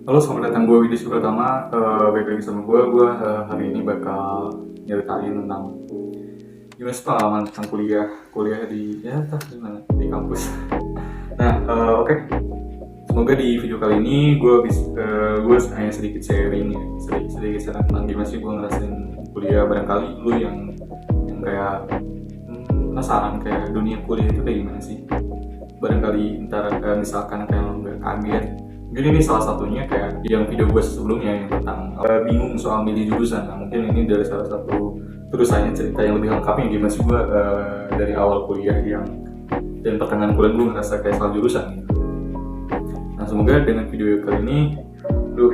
Halo, selamat datang. Gue Widya Pratama. Balik lagi sama gue. Hari ini bakal nyeritain tentang gimana sih pengalaman tentang kuliah di ya entah gimana di kampus. Nah, oke. Semoga di video kali ini gue hanya sedikit sharing ya, sedikit sharing tentang gimana sih gue ngerasain kuliah. Barangkali lu yang kayak penasaran kayak dunia kuliah itu kayak gimana sih. Barangkali ntar misalkan kayak lo nggak kaget. Mungkin ini salah satunya kayak yang video gue sebelumnya yang tentang bingung soal milih jurusan. Nah, mungkin ini dari salah satu terusannya cerita yang lebih lengkapnya gimana sih gue dari awal kuliah dan pertengahan kuliah gue ngerasa kayak salah jurusan gitu. Nah, semoga dengan video kali ini lu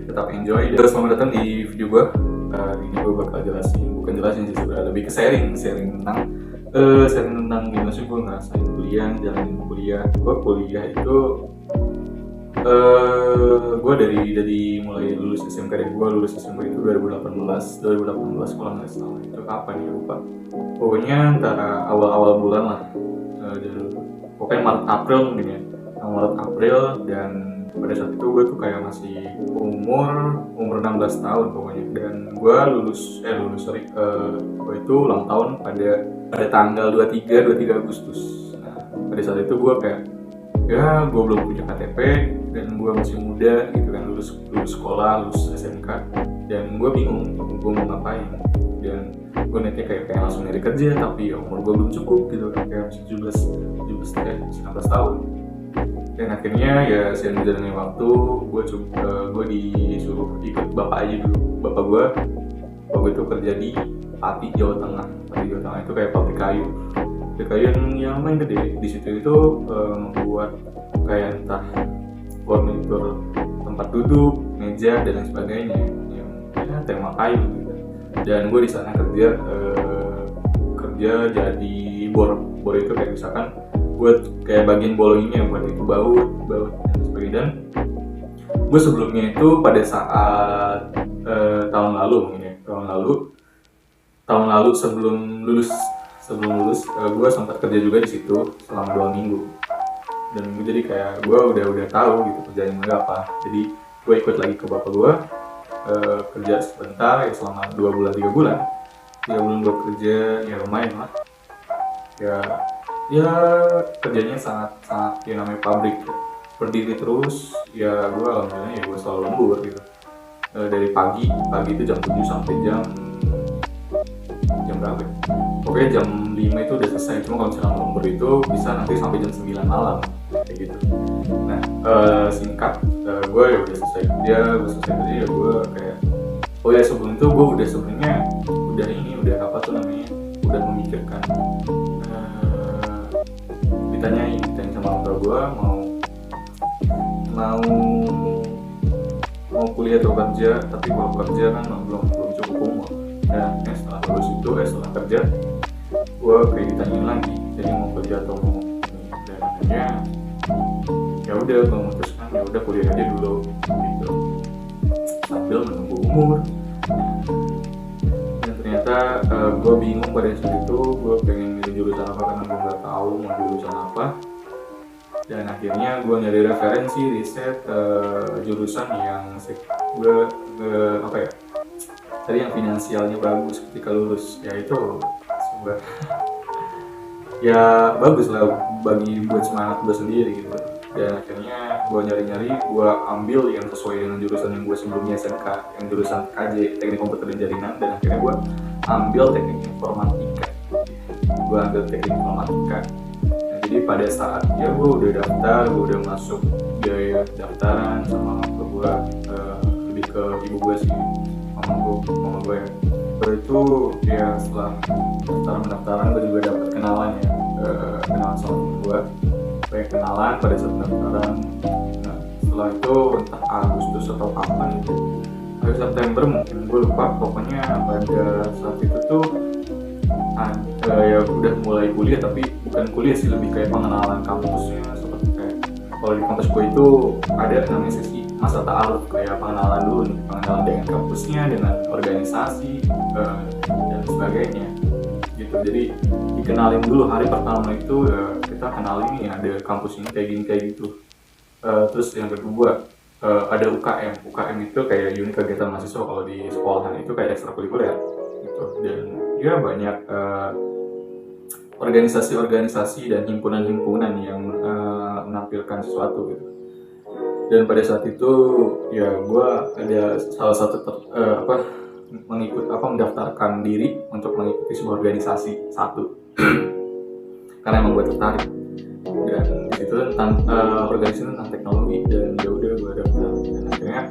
tetap enjoy. Dan selamat datang di video gue. Ini gue bakal bukan jelasin sih sebenarnya, lebih ke sharing tentang gimana sih gue ngerasain kuliah, jalanin kuliah. Gue kuliah itu gue dari mulai lulus SMK deh. Gue lulus SMK itu 2018 kalau nggak salah. Itu kapan ya, lupa. Pokoknya antara awal-awal bulan lah. Pokoknya Maret April mungkin ya. Maret April, dan pada saat itu gue tuh kayak masih umur 16 tahun pokoknya. Dan gue gue itu ulang tahun pada tanggal 23 Agustus. Nah, pada saat itu gue kayak ya gue belum punya KTP dan gue masih muda gitu kan, lulus sekolah, lulus SMK, dan gue bingung gue mau ngapain. Dan gue netnya kayak langsung nyari kerja, tapi ya umur gue belum cukup gitu kan, kayak masih 19 tahun. Dan akhirnya ya seiring berjalannya waktu gue disuruh ikut bapak aja dulu. Bapak gue itu kerja di Pati Jawa Tengah. Itu kayak pabrik kayu yang main gede. Di situ itu membuat kayak entah furnitur, tempat duduk, meja dan lain sebagainya yang ya, tema kayu gitu. Dan gue di sana kerja jadi bor itu kayak misalkan buat kayak bagian bolongnya, buat itu baut dan sebagainya. Dan gue sebelumnya itu pada saat tahun lalu sebelum lulus gue sempat kerja juga di situ selama 2 minggu. Dan gue jadi kayak gue udah tahu gitu kerjanya apa. Jadi gue ikut lagi ke bapak gue kerja sebentar ya, selama 3 bulan gue kerja. Ya lumayan lah ya kerjanya sangat ya, namanya pabrik ya, berdiri terus ya. Gue alhamdulillah ya gue selalu lembur gitu. Dari pagi itu jam 7 sampai jam berapa ya? Pokoknya jam 5 itu udah selesai. Cuma kalau misalnya lembur itu bisa nanti sampai jam 9 malam kayak gitu. Nah, singkat, gue ya udah selesai kerja ya gue kayak sebelum itu gue udah memikirkan, ditanyain sama orang tua gue mau kuliah atau kerja, tapi kalau kerja kan belum cukup umur. Dan setelah kerja gue kayak ditanyain lagi, jadi mau kerja atau mau ini. Dan akhirnya ya udah gue memutuskan ya udah kuliah aja dulu gitu sambil menunggu umur. Dan ternyata gue bingung pada saat itu. Gue pengen milih jurusan apa karena gue nggak tahu mau jurusan apa. Dan akhirnya gue nyari referensi riset jurusan yang tadi yang finansialnya bagus ketika lulus, ya itu sebuah ya bagus lah buat semangat gue sendiri gitu. Dan akhirnya gue nyari gue ambil yang sesuai dengan jurusan yang gue sebelumnya SMK, yang jurusan KJ, teknik komputer dan jaringan. Dan akhirnya gue ambil teknik informatika. Nah, jadi pada saat ya gue udah daftar, gue udah masuk biaya daftaran sama gue, lebih ke ibu gue sih, mama gue ya. Itu ya setelah pendaftaran gue juga dapat kenalan sama gue, banyak kenalan pada saat pendaftaran. Nah, setelah itu entah Agustus atau kapan gitu, akhir September mungkin, gue lupa. Pokoknya pada saat itu tuh ya udah mulai kuliah, tapi bukan kuliah sih, lebih kayak pengenalan kampusnya. Seperti kayak kalau di kampus gue itu ada namanya sesi masa ta'aruf, kayak pengenalan dulu nih, pengenalan dengan kampusnya, dengan organisasi dan sebagainya gitu. Jadi dikenalin dulu hari pertama itu, kita kenalin nih ada kampus ini kayak gini kayak gitu. Terus yang kedua ada UKM itu kayak unit kegiatan mahasiswa kalau di sekolahan itu kayak ekstrakurikuler gitu. Dan ya banyak organisasi-organisasi dan himpunan-himpunan yang menampilkan sesuatu gitu. Dan pada saat itu ya gue ada salah satu mendaftarkan diri untuk mengikuti sebuah organisasi satu karena emang gue tertarik. Dan di situ tentang organisasi tentang teknologi, dan ya udah gue daftar. Dan akhirnya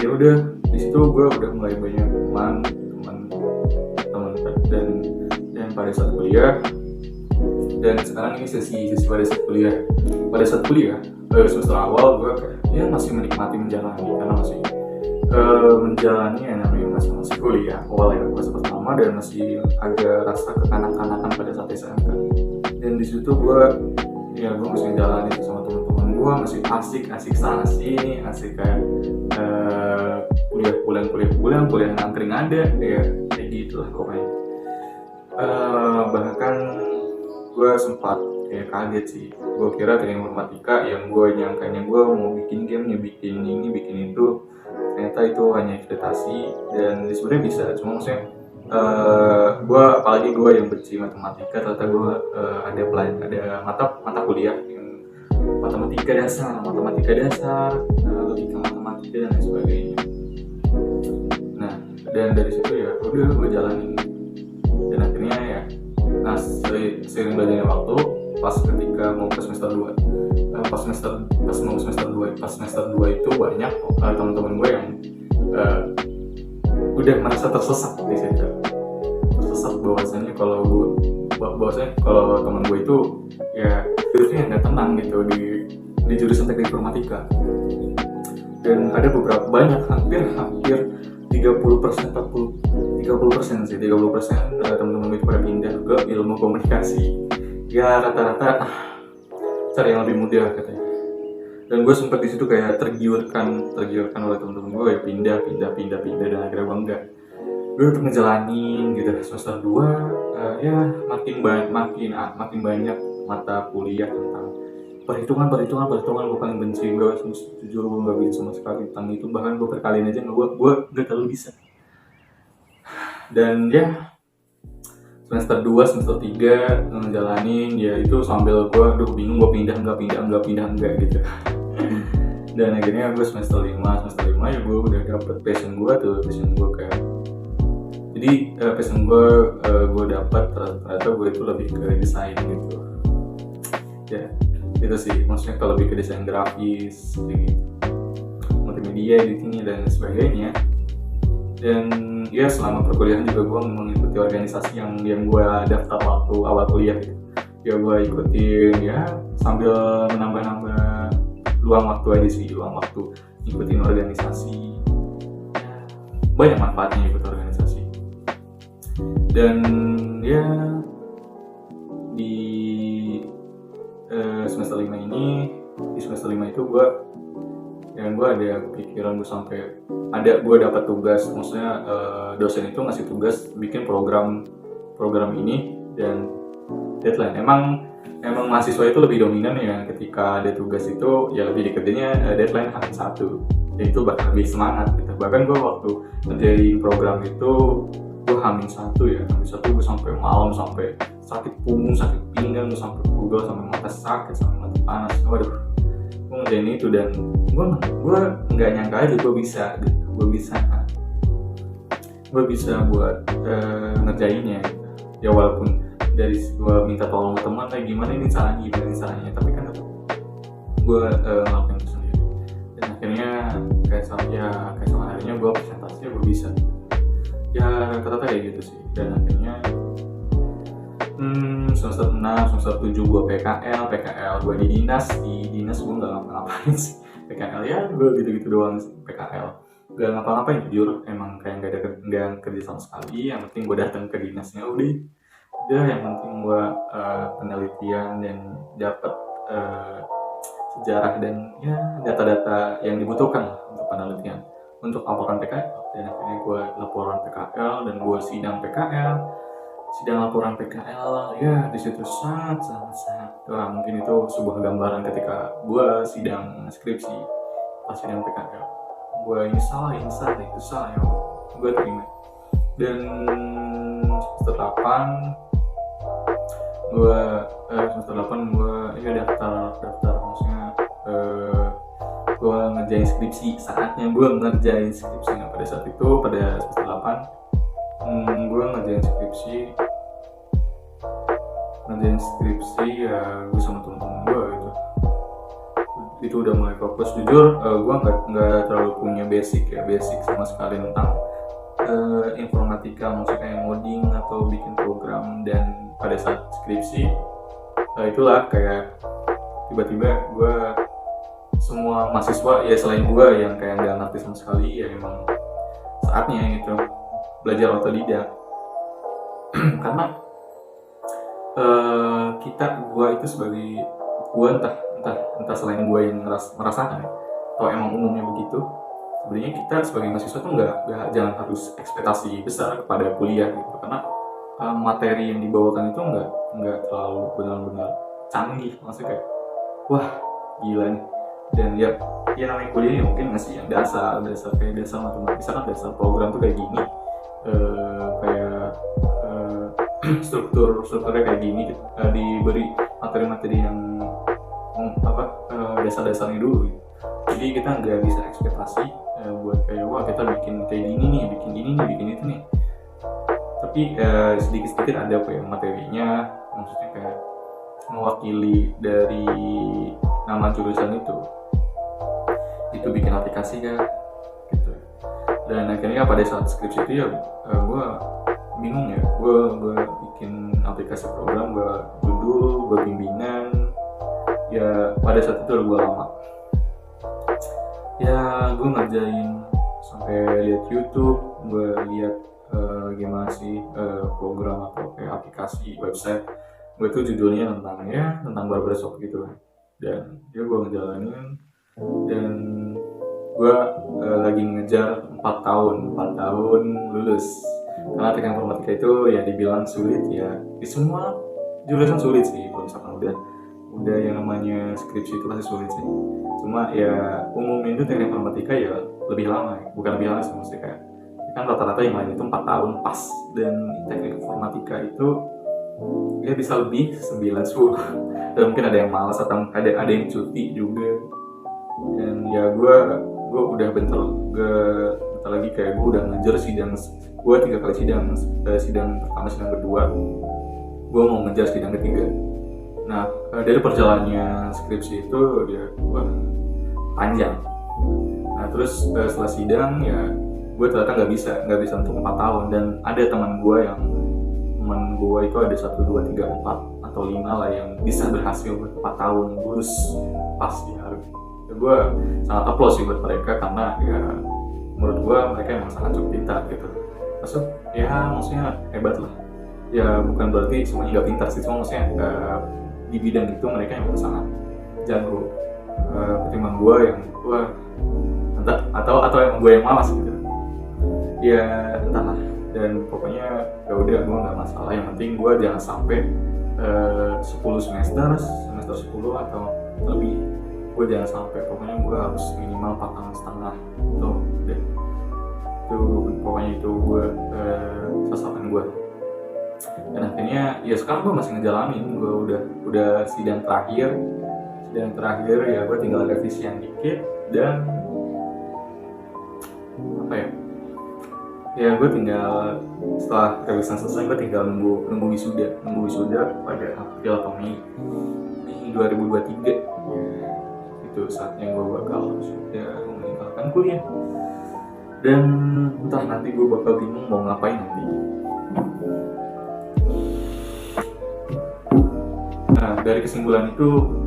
ya udah di situ gue udah mulai banyak teman dan pada saat kuliah. Dan sekarang ini sesi pada saat kuliah semester awal gue kayak ya masih menikmati menjalani, karena masih menjalani yang namanya masih kuliah awal ya, masa pertama, dan masih ada rasa kekanak-kanakan pada saat SMK. Dan di situ gue masih menjalani sama teman-teman gue, masih asik sana sini, asik kayak kuliah nangkring ada ya kayak gitu lah pokoknya. Bahkan gue sempat kayak kaget sih, gue kira teknik informatika yang gue nyangkanya gue mau bikin game, bikin ini bikin itu, ternyata itu hanya ekspektasi. Dan sebenarnya bisa, cuma maksudnya apalagi gue yang benci matematika, ternyata gue ada mata kuliah yang matematika dasar, logika matematika dan lain sebagainya. Nah, dan dari situ ya udah gue jalanin. Dan akhirnya ya seiring berjalannya waktu, pas ketika mau ke semester 2 pas semester 2 itu banyak teman-teman gue yang udah merasa tersesat di situ. Bahwasanya kalau teman gue itu ya hidupnya nggak tenang gitu di jurusan teknik informatika. Dan ada hampir 30% teman-teman itu pada pindah ke ilmu komunikasi. Ya rata-rata cari yang lebih mudah katanya. Dan gue sempat di situ kayak tergiurkan oleh teman-teman gue ya pindah, dan akhirnya gue enggak. Gue tetap ngejalanin gitu. Semester 2 ya makin banyak mata kuliah tentang perhitungan. Gue paling benci, gue jujur gue nggak bisa sama sekali tentang itu. Bahkan gue perkalian aja gue nggak terlalu bisa. Dan ya semester 2, semester 3 ngejalanin ya itu sambil gue bingung, gue pindah enggak gitu. Dan akhirnya gue semester 5 ya gue udah dapet passion gue kayak, jadi passion gue dapat, ternyata gue itu lebih ke desain gitu ya. Itu sih maksudnya, kalau lebih ke desain grafis gitu, multimedia, editing dan sebagainya. Dan ya selama perkuliahan juga gue mengikuti organisasi yang gue daftar waktu awal kuliah gitu. Ya gue ikutin ya sambil menambah luang waktu ikutin organisasi. Banyak manfaatnya ikut organisasi. Dan ya di semester 5 itu gue ada pikiran, gue dapat tugas, maksudnya dosen itu ngasih tugas bikin program ini dan deadline. Emang mahasiswa itu lebih dominan ya, ketika ada tugas itu ya lebih dikerjanya deadline H1, dan itu bakal lebih semangat gitu. Bahkan gue waktu ngerjain program itu gue H1 gue sampai malam, sampai sakit punggung, sakit pinggang, sampai pegel, sampai mata sakit, sampai mata panas. Waduh, gue ngerjain itu dan gue nggak nyangka aja gue bisa buat ngerjainnya ya. Walaupun dari gue minta tolong ke teman kayak gimana ini caranya, tapi kan gue ngelakuin itu sendiri. Dan akhirnya keesokan harinya gue presentasinya gue bisa ya, kata-kata kayak gitu sih. Dan akhirnya semester 6, semester 7 gue PKL gue di dinas gue nggak ngapa-ngapain sih. PKL ya gue gitu-gitu doang sih. PKL gak ngapa-ngapain jujur, emang kayak nggak kerja sama sekali. Yang penting gue datang ke dinasnya udah yang penting gue penelitian dan dapat sejarah dan ya data-data yang dibutuhkan untuk penelitian, untuk laporan PKL. Dan akhirnya gue laporan PKL dan gue sidang PKL sidang laporan PKL ya di situ sangat mungkin itu sebuah gambaran ketika gue sidang skripsi. Pas sidang PKL gue ini salah itu salah ya gue terima. Dan semester 8 gue ini daftar maksudnya gue ngerjain skripsi, saatnya gue ngerjain skripsi. Nah pada saat itu pada semester 8 gue ngerjain skripsi ya gue sama temen-temen gue gitu. Itu udah mulai fokus. Jujur gue nggak terlalu punya basic sama sekali tentang informatika, maksudnya kayak ngoding atau bikin program. Dan pada saat skripsi itulah kayak tiba-tiba gue, semua mahasiswa ya selain gue yang kayak nggak ngerti sama sekali, ya emang saatnya gitu belajar otodidak. Karena gue itu sebagai gue entah selain gue yang merasakan atau emang umumnya begitu, sebenarnya kita sebagai mahasiswa tuh jangan harus ekspektasi besar kepada kuliah gitu. Karena materi yang dibawakan itu nggak terlalu benar-benar canggih, maksudnya kayak wah gila nih. Dan ya namanya kuliah mungkin ngasih yang dasar matematika, misalkan dasar program tuh kayak gini, kayak strukturnya kayak gini gitu. Diberi materi-materi yang dasar-dasarnya dulu gitu. Jadi kita nggak bisa ekspektasi buat kayak wah kita bikin kayak gini nih, bikin itu nih. Tapi sedikit-sedikit ada materinya, maksudnya kayak mewakili dari nama jurusan itu bikin aplikasi kan gitu. Dan akhirnya pada saat skripsi itu ya gue bingung ya, gue bikin aplikasi program, gue judul, gue bimbingan. Ya pada saat itu gue lama ya gue ngerjain sampai lihat YouTube, gue lihat gimana sih program atau kayak aplikasi website. Gue tuh judulnya tentang barbershop gitu. Dan ya gue ngejalanin, dan gue lagi ngejar 4 tahun lulus. Karena teknik informatika itu ya dibilang sulit ya, di semua jurusan sulit sih. Kalau misalkan udah yang namanya skripsi itu pasti sulit sih. Cuma ya umumnya itu teknik informatika ya lebih lama ya. Bukan lebih lama sih, maksudnya kayak kan rata-rata yang lain itu 4 tahun pas. Dan teknik informatika itu ya bisa lebih 9-10. Dan mungkin ada yang malas atau ada yang cuti juga. Dan ya gue udah bentar lagi kayak gue udah ngejar sidang. Gue 3 kali sidang pertama, sidang kedua gue mau ngejar sidang ketiga. Nah dari perjalanannya skripsi itu dia panjang. Nah terus setelah sidang ya gue ternyata nggak bisa untuk 4 tahun. Dan ada teman gue itu ada 1, 2, 3, 4 atau 5 lah yang bisa berhasil 4 tahun lulus pas di hari. Ya, gue sangat applause sih buat mereka, karena ya menurut gue mereka emang sangat cukup pintar gitu. Maksudnya hebat lah. Ya bukan berarti semuanya nggak pintar sih, cuma maksudnya di bidang itu mereka emang sangat jago. Ketimbang gue yang atau emang gue yang malas gitu. Ya entahlah. Dan pokoknya ya udah, gue nggak masalah. Yang penting gue jangan sampai 10 semester 10 atau lebih. Gue jangan sampai, pokoknya gue harus minimal 4 tahun setengah tuh deh. Pokoknya itu gue sasaran gue. Dan akhirnya ya sekarang gue masih ngejalanin. Gue udah sidang terakhir ya, gue tinggal revisian dikit. Dan ya gue tinggal, setelah revisian selesai gue tinggal nunggu wisuda pada April atau Mei 2023. Itu saatnya gue bakal sudah meninggalkan kuliah. Dan entah nanti gue bakal bingung mau ngapain nanti. Nah dari kesimpulan itu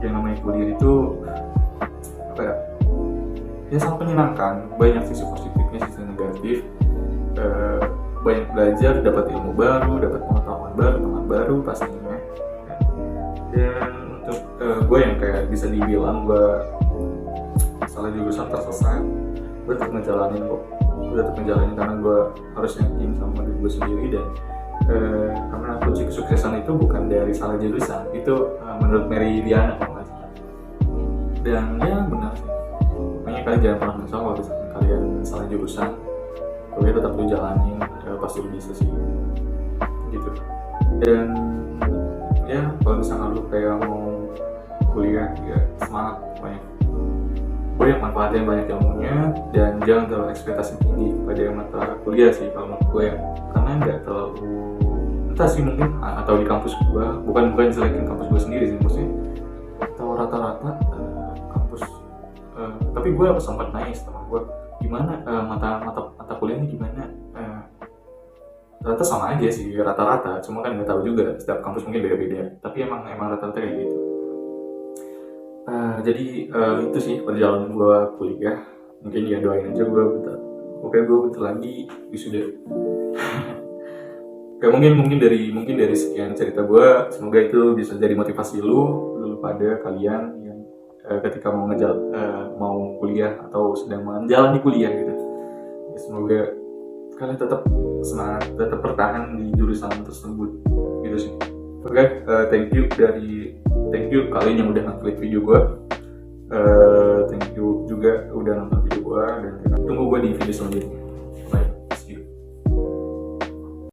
yang namanya kuliah itu ya sangat menyenangkan. Banyak sisi positifnya, sisi negatif. Banyak belajar, dapat ilmu baru, dapat pengetahuan baru, teman baru pastinya. Dan untuk gue yang kayak bisa dibilang gue salah jurusan tersesat, gue tetap ngejalanin karena gue harus yakin sama diri gue sendiri. Dan karena kunci kesuksesan itu bukan dari salah jurusan, itu menurut Mary Liana kalau nggak salah. Dan ya benar sih, makanya kalian jangan pernah menyesal kalau misalkan kalian salah jurusan, kuliah tetap lu jalanin, pasti lu bisa sih gitu. Dan ya kalau misalkan lu kayak mau kuliah ya semangat, banyak manfaatnya, banyak ilmunya, dan jangan terlalu ekspektasi tinggi pada mata kuliah sih kalau menurut gue ya, karena nggak terlalu, entah sih mungkin atau di kampus gue, bukan jelekin kampus gue sendiri sih, maksudnya atau rata-rata kampus, tapi gue sempat nanya sama gue gimana mata kuliahnya gimana, rata sama aja sih rata-rata, cuma kan nggak tahu juga, setiap kampus mungkin beda-beda, tapi emang rata-rata kayak gitu. Jadi itu sih perjalanan gue kuliah. Mungkin ya doain aja gue bentar. Oke, gue bentar lagi wisuda. Kayak mungkin dari sekian cerita gue, semoga itu bisa jadi motivasi lu pada kalian yang ketika mau kuliah atau sedang menjalani kuliah gitu. Ya, semoga kalian tetap semangat, tetap bertahan di jurusan tersebut gitu sih. Oke, thank you kalian yang udah ngeklik video gue. Thank you juga udah nonton video gue, dan tunggu gue di video selanjutnya.